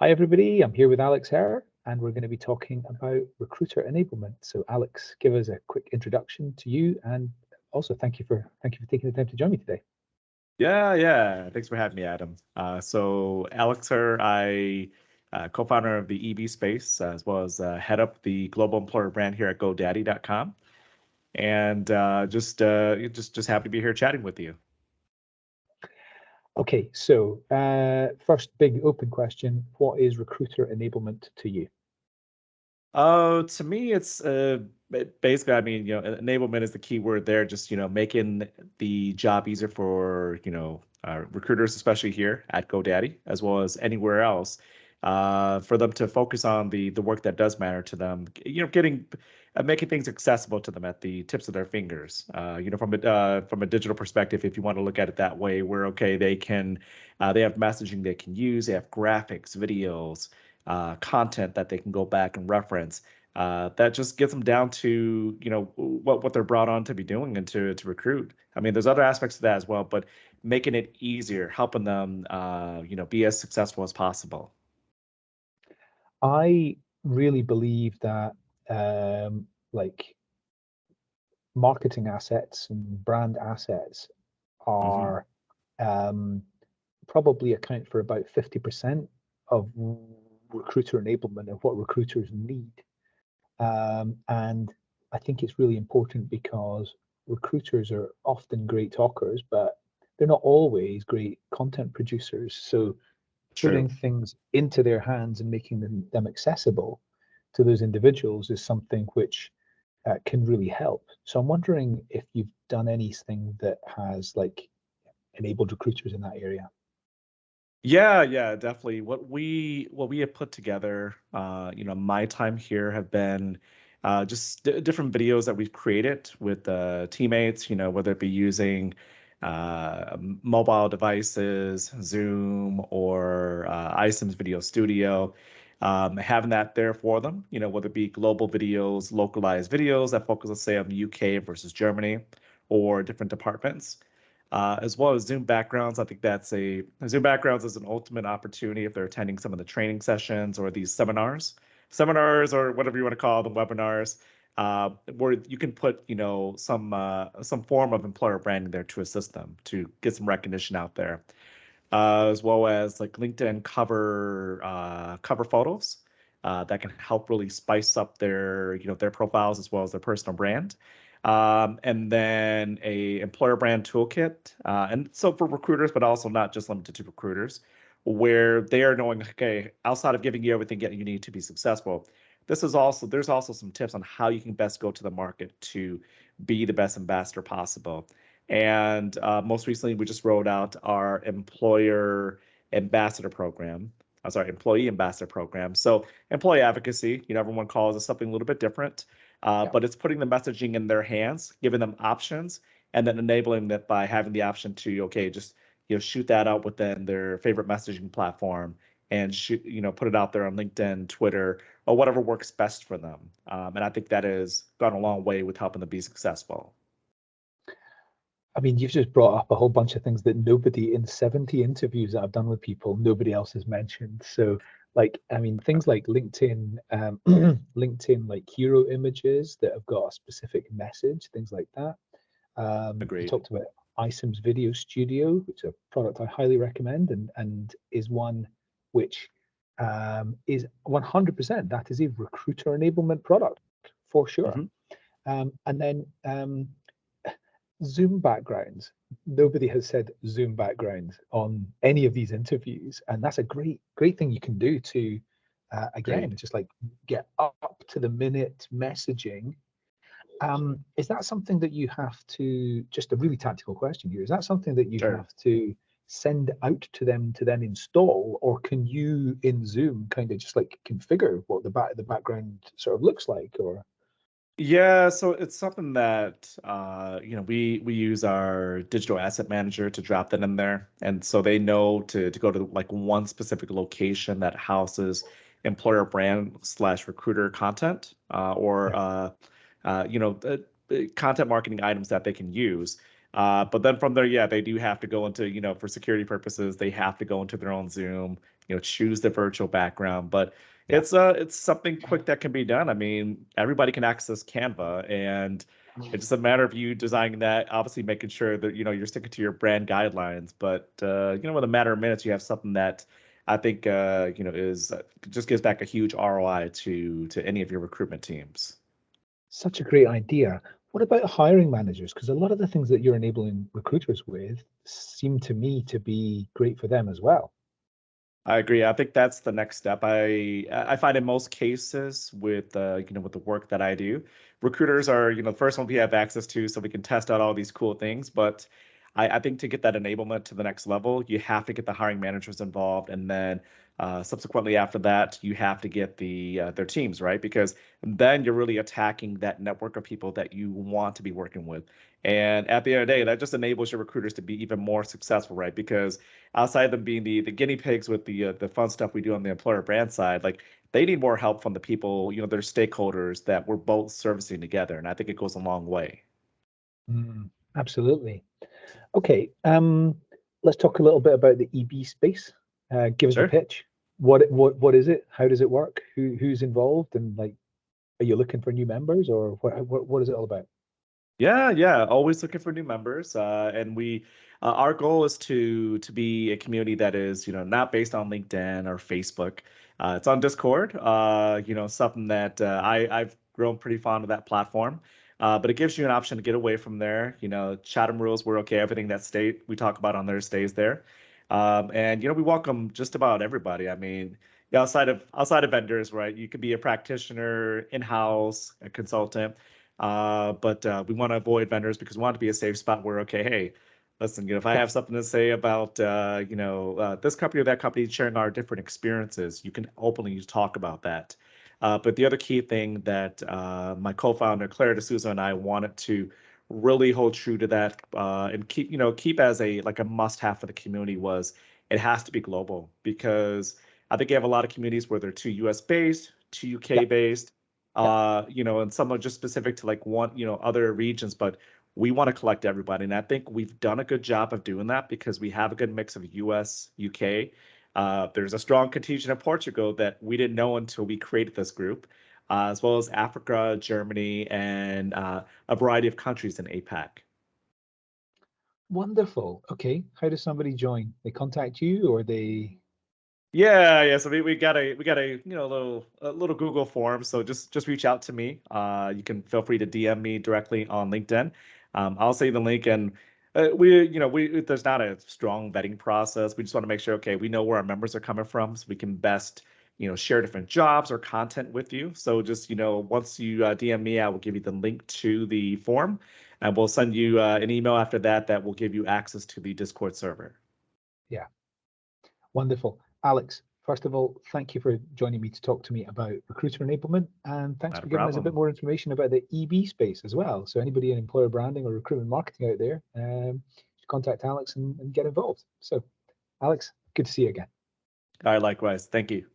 Hi, everybody. I'm here with Alex Herr, and we're going to be talking about recruiter enablement. So, Alex, give us a quick introduction to you, and also thank you for taking the time to join me today. Yeah. Thanks for having me, Adam. So Alex here, I co-founder of the EB space, as well as head up the global employer brand here at GoDaddy.com, and just happy to be here chatting with you. Okay, so first big open question: what is recruiter enablement to you? To me, it's basically, I mean, enablement is the key word there. Just making the job easier for recruiters, especially here at GoDaddy, as well as anywhere else, for them to focus on the work that does matter to them. Getting making things accessible to them at the tips of their fingers. From a digital perspective, if you want to look at it that way, where okay, they have messaging they can use, they have graphics, videos, content that they can go back and reference. That just gets them down to what they're brought on to be doing and to recruit. I mean, there's other aspects to that as well, but making it easier, helping them be as successful as possible. I really believe that like marketing assets and brand assets Hmm. are um, probably account for about 50% of recruiter enablement of what recruiters need. And I think it's really important because recruiters are often great talkers, but they're not always great content producers. So putting True. things into their hands and making them accessible to those individuals is something which can really help. So I'm wondering if you've done anything that has like enabled recruiters in that area. Yeah, definitely. What we have put together, my time here have been just different videos that we've created with teammates. Whether it be using mobile devices, Zoom, or iSIMS Video Studio, having that there for them. Whether it be global videos, localized videos that focus, let's say, on the UK versus Germany, or different departments, as well as Zoom backgrounds. I think Zoom backgrounds is an ultimate opportunity if they're attending some of the training sessions or these seminars or whatever you want to call them, webinars, where you can put some form of employer branding there to assist them to get some recognition out there, as well as like LinkedIn cover photos. That can help really spice up their profiles as well as their personal brand. And then a employer brand toolkit, and so for recruiters, but also not just limited to recruiters, where they are knowing, okay, outside of giving you everything you need to be successful, there's also some tips on how you can best go to the market to be the best ambassador possible. And most recently, we just rolled out our ambassador program. I'm sorry, employee ambassador program. So employee advocacy, everyone calls it something a little bit different, Yeah. but it's putting the messaging in their hands, giving them options, and then enabling that by having the option to, okay, just shoot that out within their favorite messaging platform and put it out there on LinkedIn, Twitter, or whatever works best for them. And I think that has gone a long way with helping them be successful. I mean, you've just brought up a whole bunch of things that nobody in 70 interviews that I've done with people, nobody else has mentioned. So, like, I mean, things like LinkedIn, LinkedIn, like hero images that have got a specific message, things like that. You Agreed. talked about iSIMS Video Studio, which is a product I highly recommend and is one which is 100%, that is a recruiter enablement product for sure. Hmm. And then Zoom backgrounds. Nobody has said Zoom backgrounds on any of these interviews, and that's a great thing you can do to, again, Agreed. just like get up to the minute messaging. Is that something that you have to, just a really tactical question here, is that something that you Sure. have to send out to them to then install, or can you in Zoom kind of just like configure what the background sort of looks like, or? Yeah, so it's something that we use our digital asset manager to drop that in there, and so they know to go to like one specific location that houses employer brand slash recruiter content, or Yeah. content marketing items that they can use. But then from there, yeah, they do have to go into, for security purposes, they have to go into their own Zoom, choose the virtual background. But Yeah. it's something quick that can be done. I mean, everybody can access Canva, and it's just a matter of you designing that, obviously making sure that you're sticking to your brand guidelines. But with a matter of minutes, you have something that I think is just gives back a huge ROI to any of your recruitment teams. Such a great idea. What about hiring managers? Because a lot of the things that you're enabling recruiters with seem to me to be great for them as well. I agree. I think that's the next step. I find in most cases with with the work that I do, recruiters are the first one we have access to, so we can test out all these cool things. But I think to get that enablement to the next level, you have to get the hiring managers involved, and then subsequently after that, you have to get their teams, right? Because then you're really attacking that network of people that you want to be working with. And at the end of the day, that just enables your recruiters to be even more successful, right? Because outside of them being the guinea pigs with the fun stuff we do on the employer brand side, like they need more help from the people, their stakeholders that we're both servicing together. And I think it goes a long way. Absolutely. Okay, let's talk a little bit about the EB space. Give us the Sure. pitch. What is it? How does it work? Who's involved? And like, are you looking for new members, or what is it all about? Yeah, yeah. Always looking for new members. And our goal is to be a community that is, not based on LinkedIn or Facebook. It's on Discord. Something that I've grown pretty fond of that platform. But it gives you an option to get away from there. Chatham rules, we're okay. Everything we talk about on there stays there. And we welcome just about everybody. I mean, yeah, outside of vendors, right? You could be a practitioner, in-house, a consultant. But we want to avoid vendors because we want to be a safe spot where, okay, hey, listen, if I Yeah, have something to say about, this company or that company sharing our different experiences, you can openly talk about that. But the other key thing that my co-founder Claire D'Souza and I wanted to really hold true to that and keep as a must-have for the community was it has to be global, because I think you have a lot of communities where they're too US based, too yeah, UK based, yeah. and some are just specific to like one, other regions, but we want to collect everybody. And I think we've done a good job of doing that because we have a good mix of US, UK. There's a strong contingent of Portugal that we didn't know until we created this group, as well as Africa, Germany, and a variety of countries in APAC. Wonderful. Okay, how does somebody join? They contact you, or they? Yeah, yeah. So we got a little Google form. So just reach out to me. You can feel free to DM me directly on LinkedIn. I'll send you the link, and we there's not a strong vetting process. We just want to make sure, okay, we know where our members are coming from, so we can best share different jobs or content with you. So just once you DM me, I will give you the link to the form, and we'll send you an email after that will give you access to the Discord server. Yeah, wonderful. Alex, first of all, thank you for joining me to talk to me about recruiter enablement, and thanks Not a for giving us a bit problem. more information about the EB space as well. So anybody in employer branding or recruitment marketing out there, contact Alex and get involved. So Alex, good to see you again. All right, likewise. Thank you.